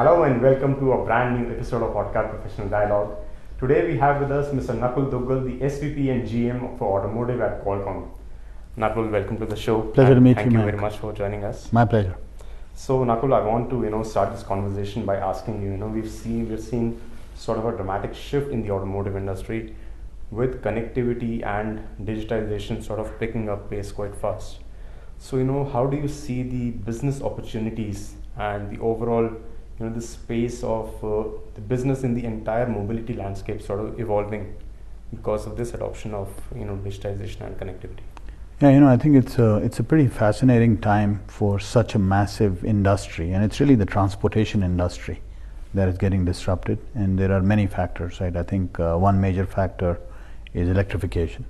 Hello and welcome to a brand new episode of Podcast Professional Dialogue. Today we have with us Mr. Nakul Duggal, the SVP and GM for Automotive at Qualcomm. Nakul, welcome to the show. Pleasure to meet you, Thank you Mayank. very much for joining us. My pleasure. So Nakul, I want to start this conversation by asking you. We've seen sort of a dramatic shift in the automotive industry, with connectivity and digitization sort of picking up pace quite fast. So how do you see the business opportunities and the overall the space of the business in the entire mobility landscape sort of evolving because of this adoption of digitization and connectivity? Yeah, I think it's a pretty fascinating time for such a massive industry, and it's really the transportation industry that is getting disrupted, and there are many factors, right? I think one major factor is electrification,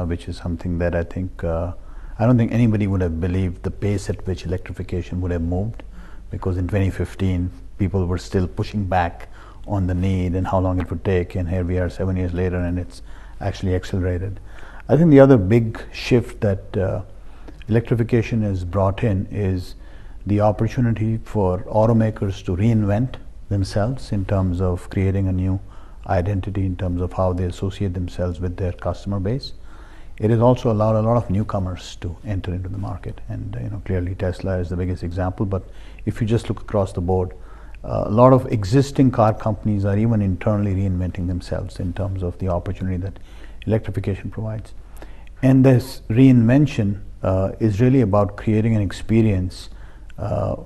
which is something that I don't think anybody would have believed the pace at which electrification would have moved, because in 2015 people were still pushing back on the need and how long it would take, and here we are 7 years later and it's actually accelerated. I think the other big shift that electrification has brought in is the opportunity for automakers to reinvent themselves in terms of creating a new identity in terms of how they associate themselves with their customer base. It has also allowed a lot of newcomers to enter into the market, and clearly Tesla is the biggest example, but if you just look across the board, a lot of existing car companies are even internally reinventing themselves in terms of the opportunity that electrification provides. And this reinvention is really about creating an experience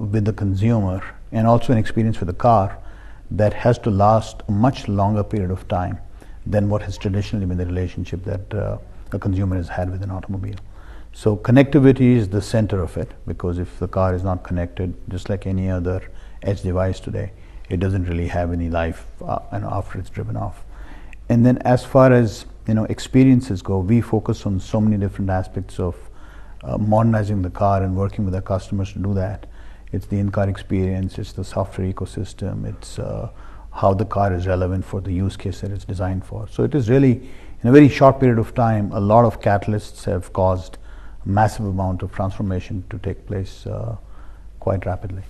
with the consumer, and also an experience for the car that has to last a much longer period of time than what has traditionally been the relationship that a consumer has had with an automobile. So connectivity is the center of it, because if the car is not connected, just like any other edge device today, it doesn't really have any life after it's driven off. And then as far as experiences go, we focus on so many different aspects of modernizing the car and working with our customers to do that. It's the in-car experience, it's the software ecosystem, it's how the car is relevant for the use case that it's designed for. So it is really, in a very short period of time, a lot of catalysts have caused a massive amount of transformation to take place quite rapidly.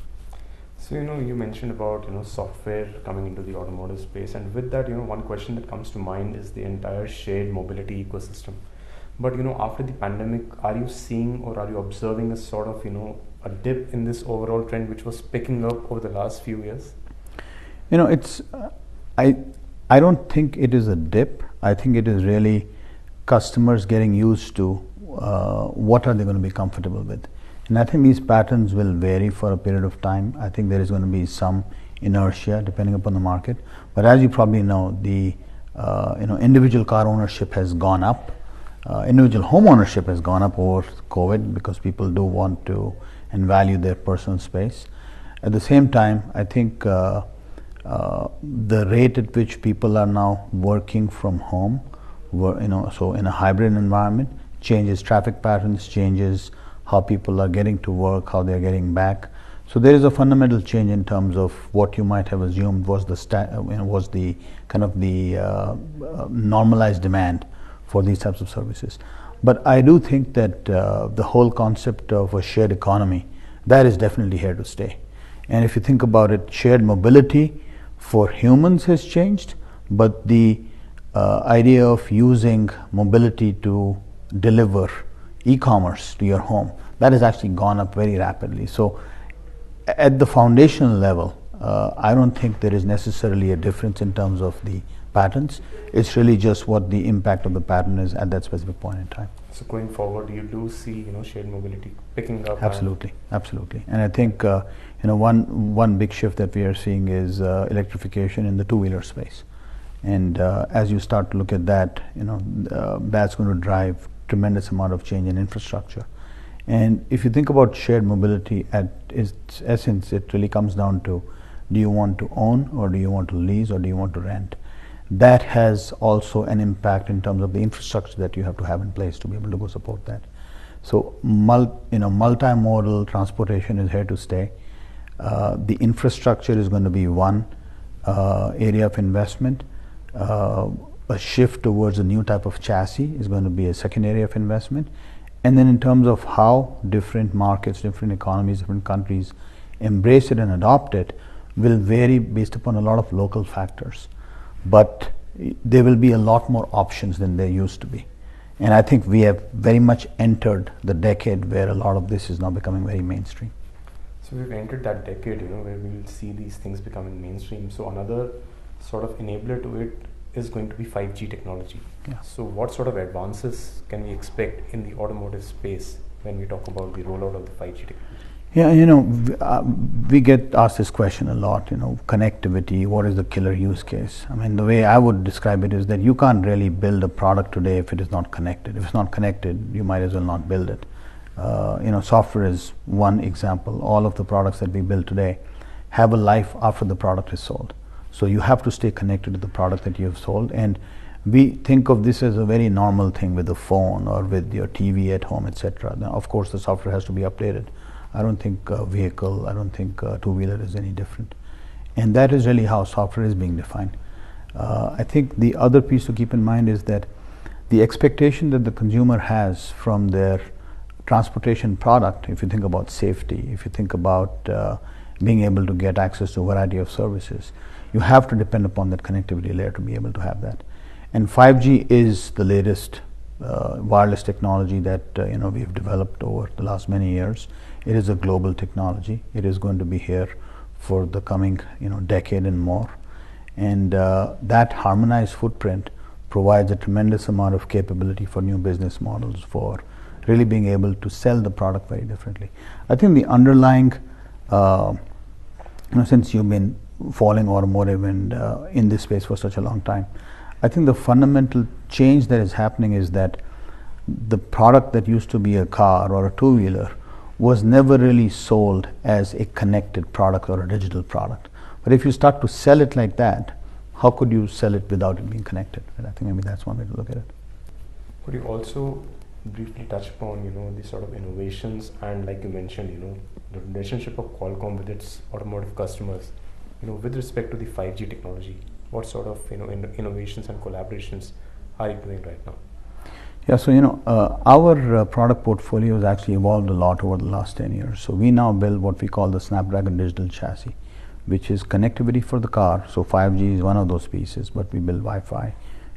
So you mentioned about software coming into the automotive space, and with that one question that comes to mind is the entire shared mobility ecosystem. But after the pandemic, are you seeing or are you observing a sort of a dip in this overall trend which was picking up over the last few years? It's I don't think it is a dip. I think it is really customers getting used to what are they going to be comfortable with. And I think these patterns will vary for a period of time. I think there is going to be some inertia depending upon the market. But as you probably know, the individual car ownership has gone up. Individual home ownership has gone up over COVID, because people do want to and value their personal space. At the same time, I think the rate at which people are now working from home, so in a hybrid environment, changes traffic patterns, changes how people are getting to work, how they are getting back. So there is a fundamental change in terms of what you might have assumed was the kind of the normalized demand for these types of services. But I do think that the whole concept of a shared economy, that is definitely here to stay. And if you think about it, shared mobility for humans has changed, but the idea of using mobility to deliver e-commerce to your home, that has actually gone up very rapidly. So at the foundational level, I don't think there is necessarily a difference in terms of the patterns. It's really just what the impact of the pattern is at that specific point in time. So going forward, you do see shared mobility picking up? Absolutely. And I think one big shift that we are seeing is electrification in the two-wheeler space. And as you start to look at that, that's going to drive tremendous amount of change in infrastructure. And if you think about shared mobility at its essence, it really comes down to, do you want to own, or do you want to lease, or do you want to rent? That has also an impact in terms of the infrastructure that you have to have in place to be able to go support that. So multimodal transportation is here to stay. The infrastructure is going to be one area of investment. A shift towards a new type of chassis is going to be a second area of investment. And then in terms of how different markets, different economies, different countries embrace it and adopt it, will vary based upon a lot of local factors, but there will be a lot more options than there used to be. And I think we have very much entered the decade where a lot of this is now becoming very mainstream. So we've entered that decade, where we'll see these things becoming mainstream. So another sort of enabler to it is going to be 5G technology. Yeah. So what sort of advances can we expect in the automotive space when we talk about the rollout of the 5G technology? Yeah, we get asked this question a lot, connectivity, what is the killer use case? I mean, the way I would describe it is that you can't really build a product today if it is not connected. If it's not connected, you might as well not build it. Software is one example. All of the products that we build today have a life after the product is sold. So you have to stay connected to the product that you have sold. And we think of this as a very normal thing with the phone or with your TV at home, etc. Now, of course, the software has to be updated. I don't think vehicle, I don't think two-wheeler is any different. And that is really how software is being defined. I think the other piece to keep in mind is that the expectation that the consumer has from their transportation product, if you think about safety, if you think about being able to get access to a variety of services, you have to depend upon that connectivity layer to be able to have that. And 5G is the latest wireless technology that we've developed over the last many years. It is a global technology. It is going to be here for the coming decade and more. And that harmonized footprint provides a tremendous amount of capability for new business models, for really being able to sell the product very differently. I think the underlying, since you've been following automotive and in this space for such a long time, I think the fundamental change that is happening is that the product that used to be a car or a two-wheeler was never really sold as a connected product or a digital product. But if you start to sell it like that, how could you sell it without it being connected? And I think maybe that's one way to look at it. Could you also briefly touch upon, the sort of innovations and, like you mentioned, the relationship of Qualcomm with its automotive customers, with respect to the 5G technology? What sort of, innovations and collaborations are you doing right now? Yeah, so our product portfolio has actually evolved a lot over the last 10 years. So we now build what we call the Snapdragon Digital Chassis, which is connectivity for the car. So 5G is one of those pieces, but we build Wi-Fi,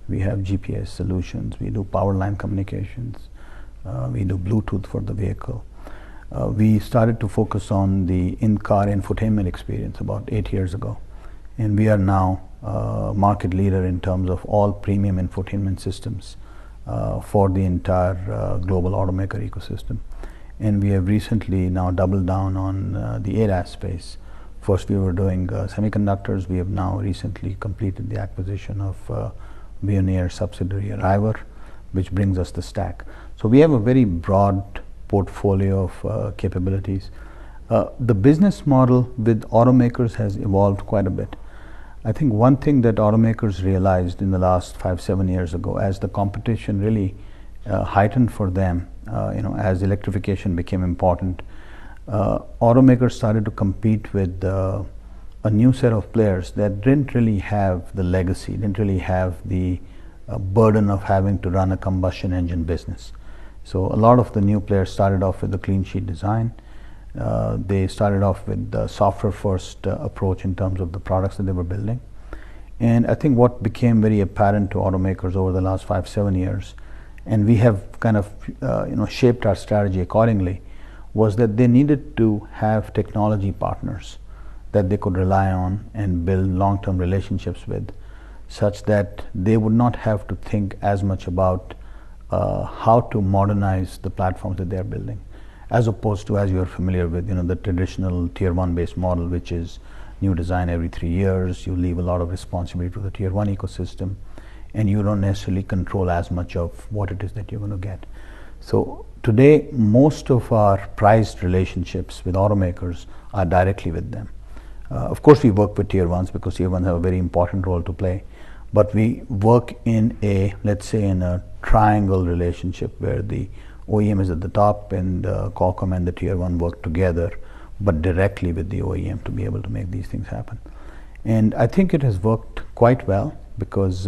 we have GPS solutions, we do power line communications, we do Bluetooth for the vehicle. We started to focus on the in-car infotainment experience about 8 years ago, and we are now market leader in terms of all premium infotainment systems for the entire global automaker ecosystem. And we have recently now doubled down on the ADAS space. First we were doing semiconductors. We have now recently completed the acquisition of Veoneer subsidiary Arriver, which brings us the stack. So we have a very broad portfolio of capabilities. The business model with automakers has evolved quite a bit. I think one thing that automakers realized in the last 5-7 years ago, as the competition really heightened for them, as electrification became important, automakers started to compete with a new set of players that didn't really have the legacy, didn't really have the burden of having to run a combustion engine business. So a lot of the new players started off with the clean sheet design. They started off with the software first approach in terms of the products that they were building. And I think what became very apparent to automakers over the last 5-7 years, and we have kind of shaped our strategy accordingly, was that they needed to have technology partners that they could rely on and build long-term relationships with, such that they would not have to think as much about how to modernize the platforms that they are building, as opposed to, as you are familiar with, the traditional tier 1 based model, which is new design every 3 years. You leave a lot of responsibility to the tier 1 ecosystem, and you don't necessarily control as much of what it is that you're going to get. So today, most of our prized relationships with automakers are directly with them. Of course, we work with tier 1s because tier 1s have a very important role to play, but we work in a, let's say, in a triangle relationship where the OEM is at the top and Qualcomm and the tier 1 work together, but directly with the OEM to be able to make these things happen. And I think it has worked quite well, because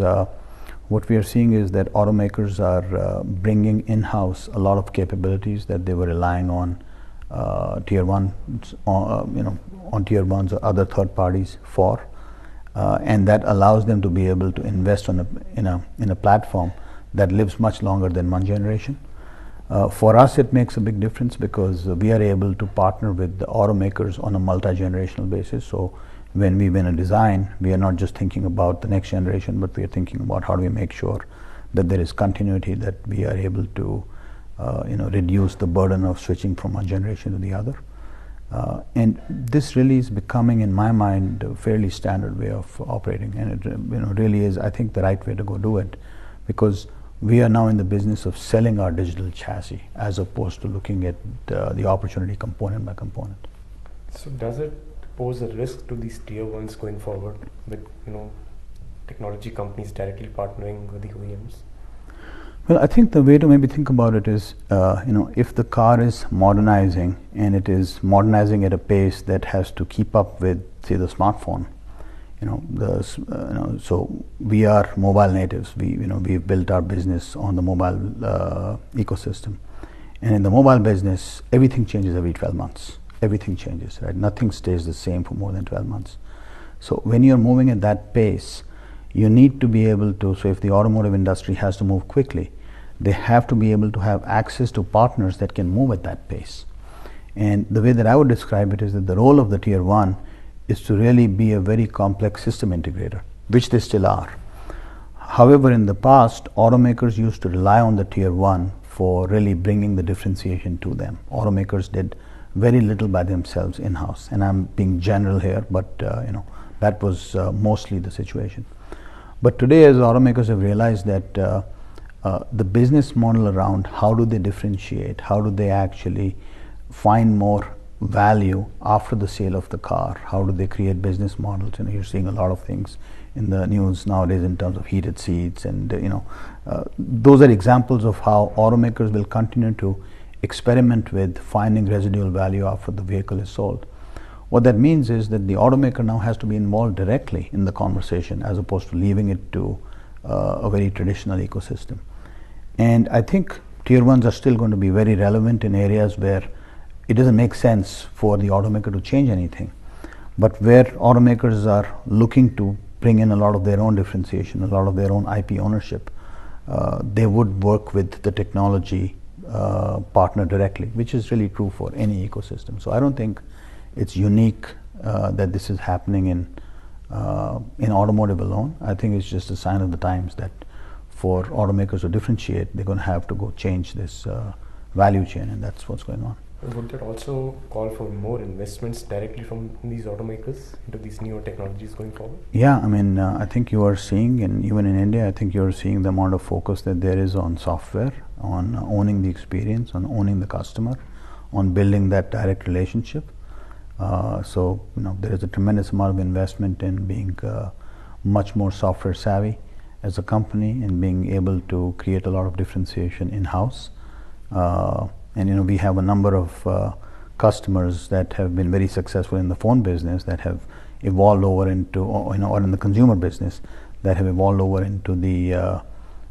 what we are seeing is that automakers are bringing in-house a lot of capabilities that they were relying on tier 1 on on tier ones or other third parties for, and that allows them to be able to invest in a platform that lives much longer than one generation. For us, it makes a big difference because we are able to partner with the automakers on a multi-generational basis. So when we win a design, we are not just thinking about the next generation, but we are thinking about how do we make sure that there is continuity, that we are able to reduce the burden of switching from one generation to the other. And this really is becoming, in my mind, a fairly standard way of operating, and it really is, I think, the right way to go do it, because we are now in the business of selling our digital chassis as opposed to looking at the opportunity component by component. So does it pose a risk to these tier ones going forward with technology companies directly partnering with the OEMs? Well, I think the way to maybe think about it is, if the car is modernizing and it is modernizing at a pace that has to keep up with, say, the smartphone, so we are mobile natives. We've built our business on the mobile ecosystem, and in the mobile business, everything changes every 12 months. Everything changes, right? Nothing stays the same for more than 12 months. So when you're moving at that pace, you need to be able to, so if the automotive industry has to move quickly, they have to be able to have access to partners that can move at that pace. And the way that I would describe it is that the role of the tier one is to really be a very complex system integrator, which they still are. However, in the past, automakers used to rely on the tier one for really bringing the differentiation to them. Automakers did very little by themselves in-house, and I'm being general here, but that was mostly the situation. But today, as automakers have realized that the business model around how do they differentiate, how do they actually find more value after the sale of the car, how do they create business models? You're seeing a lot of things in the news nowadays in terms of heated seats, and those are examples of how automakers will continue to experiment with finding residual value after the vehicle is sold. What that means is that the automaker now has to be involved directly in the conversation as opposed to leaving it to a very traditional ecosystem. And I think tier ones are still going to be very relevant in areas where it doesn't make sense for the automaker to change anything. But where automakers are looking to bring in a lot of their own differentiation, a lot of their own IP ownership, they would work with the technology partner directly, which is really true for any ecosystem. So I don't think it's unique that this is happening in automotive alone. I think it's just a sign of the times that for automakers to differentiate, they're going to have to go change this value chain, and that's what's going on. Would that also call for more investments directly from these automakers into these newer technologies going forward? Yeah, I think you are seeing, and even in India, I think you're seeing the amount of focus that there is on software, on owning the experience, on owning the customer, on building that direct relationship. So there is a tremendous amount of investment in being much more software savvy as a company and being able to create a lot of differentiation in-house. And we have a number of customers that have been very successful in the phone business that have evolved over into, or in the consumer business that have evolved over into the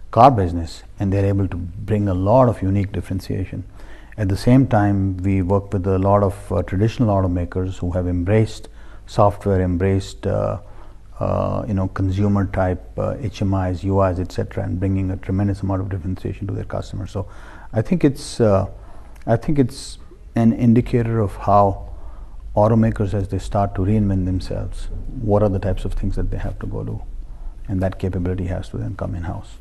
car business, and they're able to bring a lot of unique differentiation. At the same time, we work with a lot of traditional automakers who have embraced software, embraced consumer type HMIs, UIs, etc., and bringing a tremendous amount of differentiation to their customers. So I think it's an indicator of how automakers, as they start to reinvent themselves, what are the types of things that they have to go do, and that capability has to then come in-house.